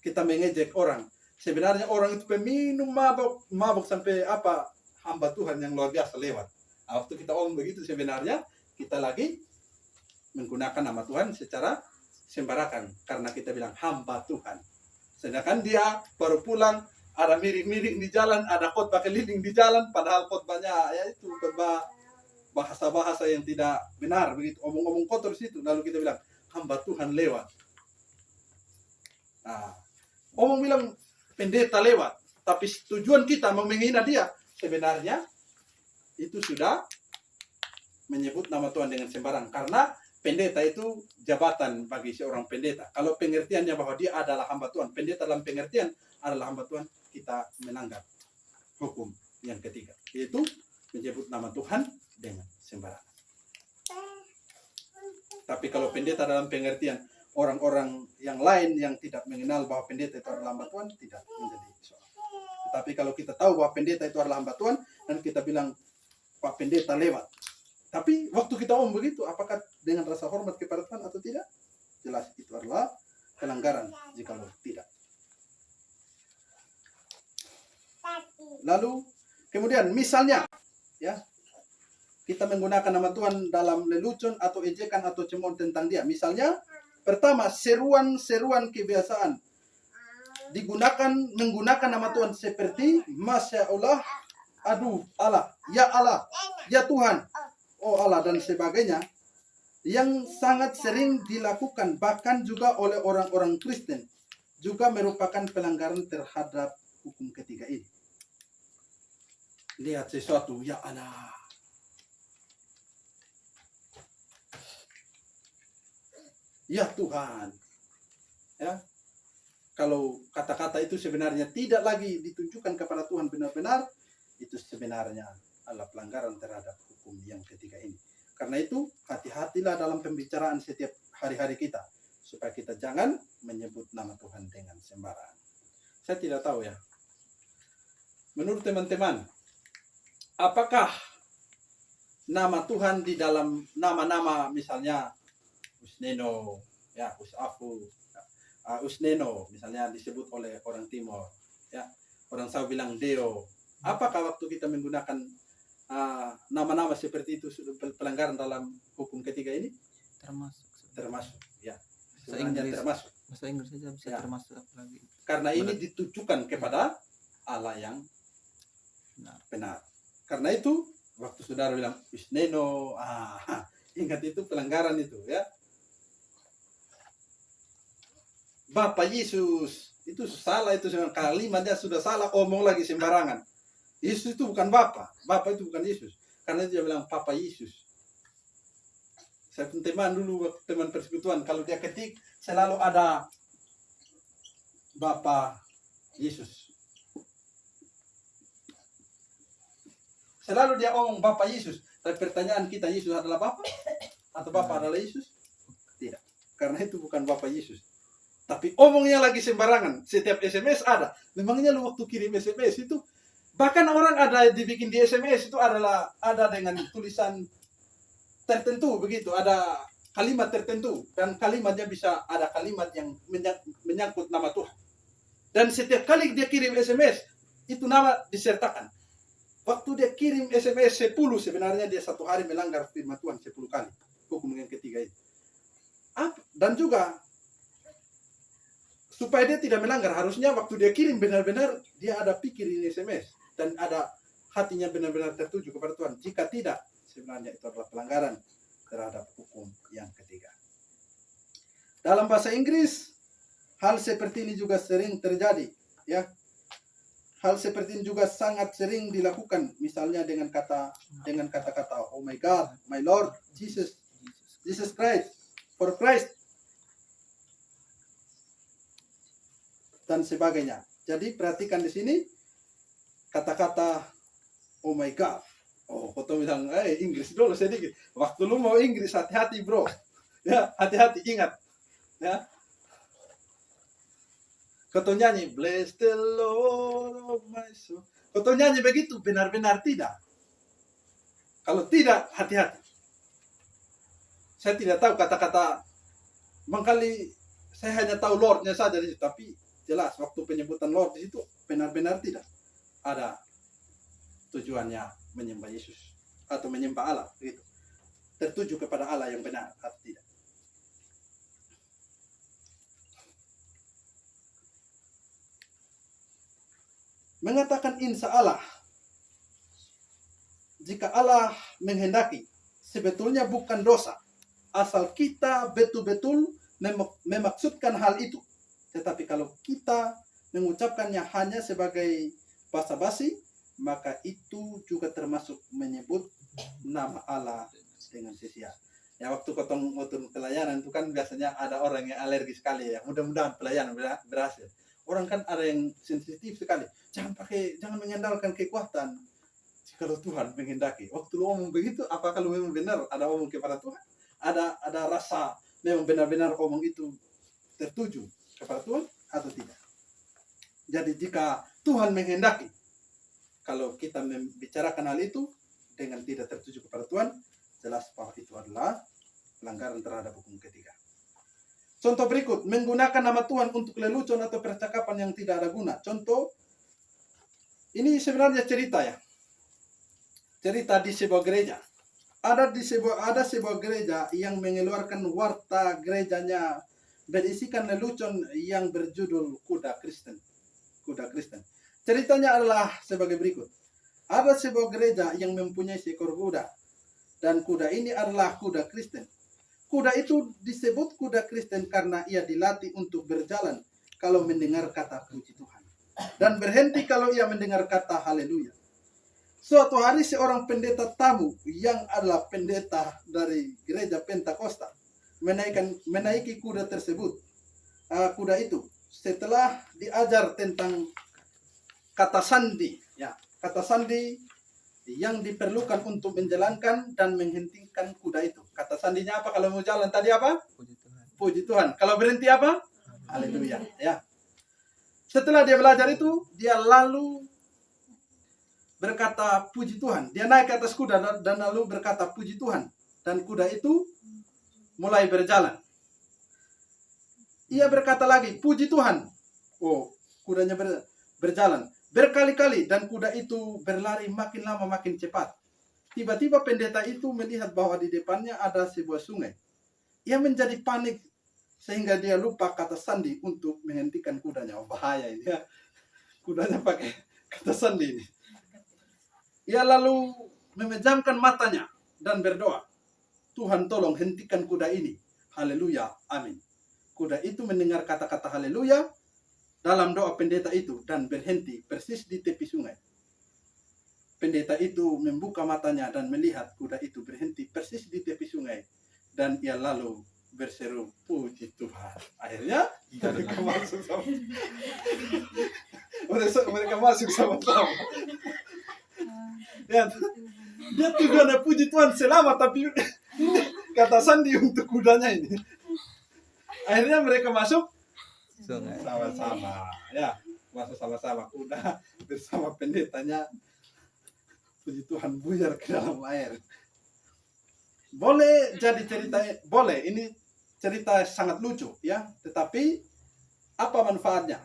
kita mengejek orang. Sebenarnya orang itu peminum mabuk sampai apa, hamba Tuhan yang luar biasa lewat. Waktu kita omong begitu sebenarnya kita lagi menggunakan nama Tuhan secara sembarangan karena kita bilang hamba Tuhan. Sedangkan dia baru pulang, ada miring-miring di jalan, ada khotbah keliling di jalan, padahal khotbahnya ya itu bahasa-bahasa yang tidak benar begitu, omong-omong kotor situ. Lalu kita bilang hamba Tuhan lewat. Nah, omong bilang pendeta lewat, tapi tujuan kita menghina dia, sebenarnya itu sudah menyebut nama Tuhan dengan sembarang. Karena pendeta itu jabatan bagi seorang pendeta. Kalau pengertiannya bahwa dia adalah hamba Tuhan, pendeta dalam pengertian adalah hamba Tuhan, kita melanggar hukum yang ketiga, yaitu menyebut nama Tuhan dengan sembarangan. Tapi kalau pendeta dalam pengertian orang-orang yang lain yang tidak mengenal bahwa pendeta itu adalah hamba Tuhan, tidak menjadi soal. Tetapi kalau kita tahu bahwa pendeta itu adalah hamba Tuhan, dan kita bilang, Pak Pendeta lewat. Tapi waktu kita omong begitu, apakah dengan rasa hormat kepada Tuhan atau tidak? Jelas itu adalah pelanggaran jika tidak. Lalu kemudian misalnya ya, kita menggunakan nama Tuhan dalam lelucon atau ejekan atau cemooh tentang dia. Misalnya pertama, seruan-seruan kebiasaan menggunakan nama Tuhan seperti Masya Allah, aduh Allah, ya Tuhan, oh Allah, dan sebagainya, yang sangat sering dilakukan bahkan juga oleh orang-orang Kristen, juga merupakan pelanggaran terhadap hukum ketiga ini. Lihat sesuatu, ya Allah, ya Tuhan, ya. Kalau kata-kata itu sebenarnya tidak lagi ditujukan kepada Tuhan benar-benar, itu sebenarnya adalah pelanggaran terhadap hukum yang ketiga ini. Karena itu, hati-hatilah dalam pembicaraan setiap hari-hari kita, supaya kita jangan menyebut nama Tuhan dengan sembarangan. Saya tidak tahu ya, menurut teman-teman, apakah nama Tuhan di dalam nama-nama misalnya Usneno, ya Usafu, Usneno misalnya disebut oleh orang Timur, ya orang Saw bilang Deo. Apakah waktu kita menggunakan nama-nama seperti itu sudah pelanggaran dalam hukum ketiga ini? Termasuk, ya. Bahasa Inggris saja bisa ya. Termasuk apalagi. Karena ini ditujukan kepada Allah yang benar. Karena itu waktu saudara bilang Usneno, ingat itu pelanggaran itu, ya. Bapak Yesus, itu salah, itu kalimatnya sudah salah, omong lagi sembarangan. Yesus itu bukan Bapak itu bukan Yesus. Karena dia bilang Papa Yesus. Saya pun teman dulu, teman persekutuan, kalau dia ketik selalu ada Bapak Yesus. Selalu dia omong Bapak Yesus. Tapi pertanyaan kita, Yesus adalah Bapak? Atau Bapak adalah Yesus? Tidak. Karena itu bukan Bapak Yesus. Tapi omongnya lagi sembarangan. Setiap SMS ada. Memangnya lu waktu kirim SMS itu, bahkan orang ada dibikin di SMS itu adalah ada dengan tulisan tertentu begitu, ada kalimat tertentu, dan kalimatnya bisa ada kalimat yang menyangkut nama Tuhan. Dan setiap kali dia kirim SMS, itu nama disertakan. Waktu dia kirim SMS 10, sebenarnya dia satu hari melanggar firman Tuhan 10 kali. Hukum yang ketiga itu. Dan juga supaya dia tidak melanggar, harusnya waktu dia kirim benar-benar dia ada pikir ini SMS dan ada hatinya benar-benar tertuju kepada Tuhan. Jika tidak, sebenarnya itu adalah pelanggaran terhadap hukum yang ketiga. Dalam bahasa Inggris, hal seperti ini juga sering terjadi, ya. Hal seperti ini juga sangat sering dilakukan, misalnya dengan kata-kata oh my God, my Lord, Jesus Christ, for Christ, dan sebagainya. Jadi perhatikan di sini kata-kata oh my God. Oh, foto bilang, Inggris dulu sedikit. Waktu lu mau Inggris, hati-hati bro. Ya, hati-hati, ingat. Ya. Kau nyanyi, bless the Lord of my soul. Kau nyanyi begitu, benar-benar tidak. Kalau tidak, hati-hati. Saya tidak tahu kata-kata, mangkali saya hanya tahu Lord-nya saja di situ, tapi jelas waktu penyebutan Lord di situ benar-benar tidak ada tujuannya menyembah Yesus atau menyembah Allah begitu. Tertuju kepada Allah yang benar atau tidak. Mengatakan insya Allah, jika Allah menghendaki, sebetulnya bukan dosa asal kita betul-betul memaksudkan hal itu. Tetapi kalau kita mengucapkannya hanya sebagai basa-basi, maka itu juga termasuk menyebut nama Allah dengan sia-sia. Ya, waktu potong pelayanan itu kan biasanya ada orang yang alergi sekali ya. Mudah-mudahan pelayanan berhasil. Orang kan ada yang sensitif sekali. Jangan mengandalkan kekuatan. Kalau Tuhan menghendaki. Waktu lu ngomong begitu, apakah lu memang benar ada omong kepada Tuhan? Ada rasa memang benar-benar omong itu tertuju kepada Tuhan atau tidak? Jadi jika Tuhan menghendaki, kalau kita membicarakan hal itu dengan tidak tertuju kepada Tuhan, jelas bahwa itu adalah pelanggaran terhadap hukum ketiga. Contoh berikut, menggunakan nama Tuhan untuk lelucon atau percakapan yang tidak ada guna. Contoh, ini sebenarnya cerita ya. Cerita di sebuah gereja. Ada sebuah gereja yang mengeluarkan warta gerejanya berisikan lelucon yang berjudul Kuda Kristen. Kuda Kristen. Ceritanya adalah sebagai berikut. Ada sebuah gereja yang mempunyai seekor kuda. Dan kuda ini adalah kuda Kristen. Kuda itu disebut kuda Kristen karena ia dilatih untuk berjalan kalau mendengar kata puji Tuhan. Dan berhenti kalau ia mendengar kata haleluya. Suatu hari seorang pendeta tamu yang adalah pendeta dari gereja Pentakosta menaiki kuda tersebut. Kuda itu setelah diajar tentang kata sandi, ya, kata sandi yang diperlukan untuk menjalankan dan menghentikan kuda itu. Kata sandinya apa? Kalau mau jalan tadi apa? Puji Tuhan. Puji Tuhan. Kalau berhenti apa? Haleluya. Ya. Setelah dia belajar itu, dia lalu berkata puji Tuhan. Dia naik ke atas kuda dan lalu berkata puji Tuhan. Dan kuda itu mulai berjalan. Ia berkata lagi, puji Tuhan. Oh, kudanya berjalan. Berkali-kali dan kuda itu berlari makin lama makin cepat. Tiba-tiba pendeta itu melihat bahwa di depannya ada sebuah sungai. Ia menjadi panik sehingga dia lupa kata sandi untuk menghentikan kudanya. Oh, bahaya ini ya. Kudanya pakai kata sandi ini. Ia lalu memejamkan matanya dan berdoa. Tuhan tolong hentikan kuda ini. Haleluya. Amin. Kuda itu mendengar kata-kata haleluya dalam doa pendeta itu dan berhenti persis di tepi sungai. Pendeta itu membuka matanya dan melihat kuda itu berhenti persis di tepi sungai. Dan ia lalu berseru, puji Tuhan. Akhirnya mereka masuk sama. Mereka masuk sama-sama. Ya, dia tujuannya puji Tuhan selamat, tapi kata sandi untuk kudanya ini. Akhirnya mereka masuk Sungai. sama-sama, ya, masuk sama-sama kuda bersama pendetanya. Puji Tuhan buyar ke dalam air. Boleh jadi cerita, boleh ini cerita sangat lucu ya, tetapi apa manfaatnya?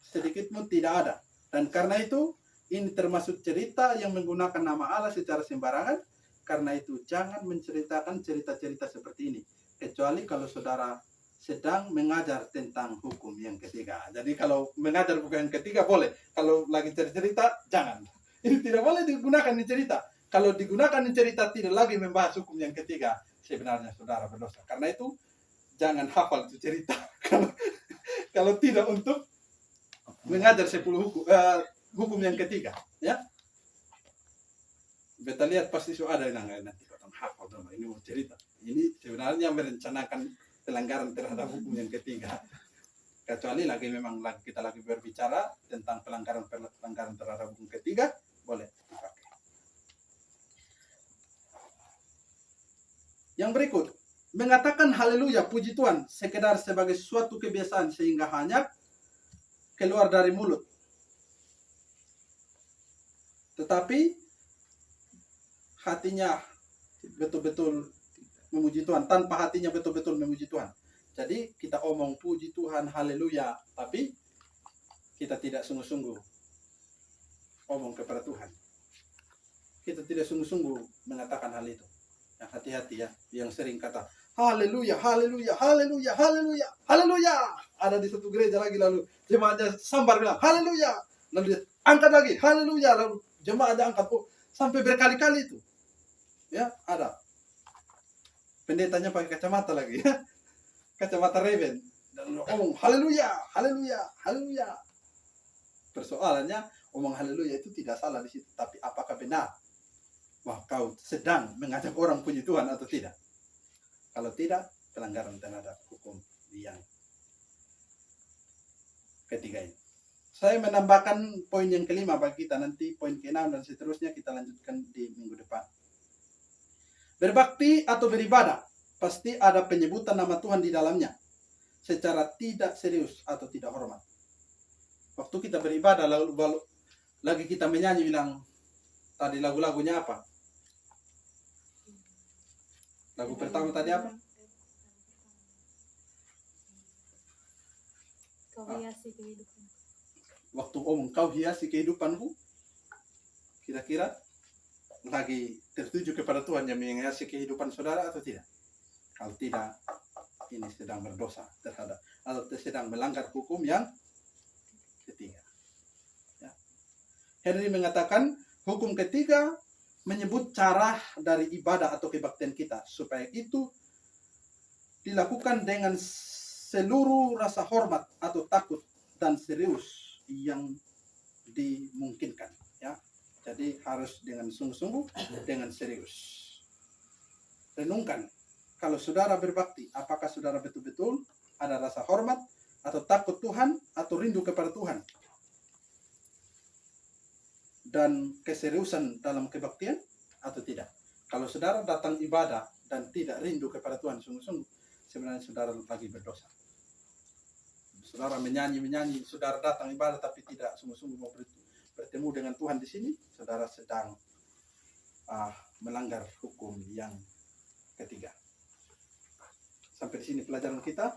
Sedikit pun tidak ada. Dan karena itu ini termasuk cerita yang menggunakan nama Allah secara sembarangan. Karena itu jangan menceritakan cerita-cerita seperti ini, kecuali kalau saudara sedang mengajar tentang hukum yang ketiga. Jadi kalau mengajar hukum yang ketiga boleh. Kalau lagi cerita, jangan. Ini tidak boleh digunakan di cerita. Kalau digunakan di cerita tidak lagi membahas hukum yang ketiga, sebenarnya saudara berdosa. Karena itu jangan hafal itu cerita. Kalau tidak untuk mengajar 10 hukum yang ketiga, ya. Beta lihat pasti ada yang nanti orang hafal nama ini mau cerita. Ini sebenarnya merencanakan pelanggaran terhadap hukum yang ketiga. Kecuali memang kita lagi berbicara tentang pelanggaran terhadap hukum ketiga, boleh dipakai. Yang berikut, mengatakan haleluya puji Tuhan sekedar sebagai suatu kebiasaan sehingga hanya keluar dari mulut. Tetapi hatinya betul-betul memuji Tuhan, tanpa hatinya betul-betul memuji Tuhan. Jadi kita omong puji Tuhan, haleluya, tapi kita tidak sungguh-sungguh omong kepada Tuhan. Kita tidak sungguh-sungguh mengatakan hal itu. Yang hati-hati ya, yang sering kata haleluya, haleluya, haleluya, haleluya, haleluya. Ada di satu gereja lagi lalu jemaatnya sambar bilang haleluya. Lalu dia angkat lagi haleluya, lalu jemaatnya angkat sampai berkali-kali itu. Ya, ada. Pendetanya pakai kacamata lagi ya. Kacamata Ray-Ban. Dan omong haleluya, haleluya, haleluya. Persoalannya omong haleluya itu tidak salah di situ, tapi apakah benar bahwa kau sedang mengajak orang puji Tuhan atau tidak? Kalau tidak, pelanggaran terhadap hukum yang ketiga ini. Saya menambahkan poin yang kelima bagi kita, nanti poin keenam dan seterusnya kita lanjutkan di minggu depan. Berbakti atau beribadah pasti ada penyebutan nama Tuhan di dalamnya secara tidak serius atau tidak hormat. Waktu kita beribadah lalu lagi kita menyanyi, bilang tadi lagu-lagunya apa? Lagu pertama tadi apa? Kau hiasi kehidupan. Waktu kau hiasi kehidupanku, kira-kira lagi tertuju kepada Tuhan yang menghiasi kehidupan saudara atau tidak? Kalau tidak, ini sedang berdosa terhadap atau sedang melanggar hukum yang ketiga. Ya. Henry mengatakan hukum ketiga menyebut cara dari ibadah atau kebaktian kita supaya itu dilakukan dengan seluruh rasa hormat atau takut dan serius yang dimungkinkan, ya. Jadi harus dengan sungguh-sungguh, dengan serius. Renungkan, kalau saudara berbakti, apakah saudara betul-betul ada rasa hormat atau takut Tuhan atau rindu kepada Tuhan dan keseriusan dalam kebaktian atau tidak? Kalau saudara datang ibadah dan tidak rindu kepada Tuhan sungguh-sungguh, sebenarnya saudara lagi berdosa. Saudara menyanyi, saudara datang ibadah tapi tidak sungguh-sungguh mau bertemu dengan Tuhan di sini, saudara sedang melanggar hukum yang ketiga. Sampai di sini pelajaran kita.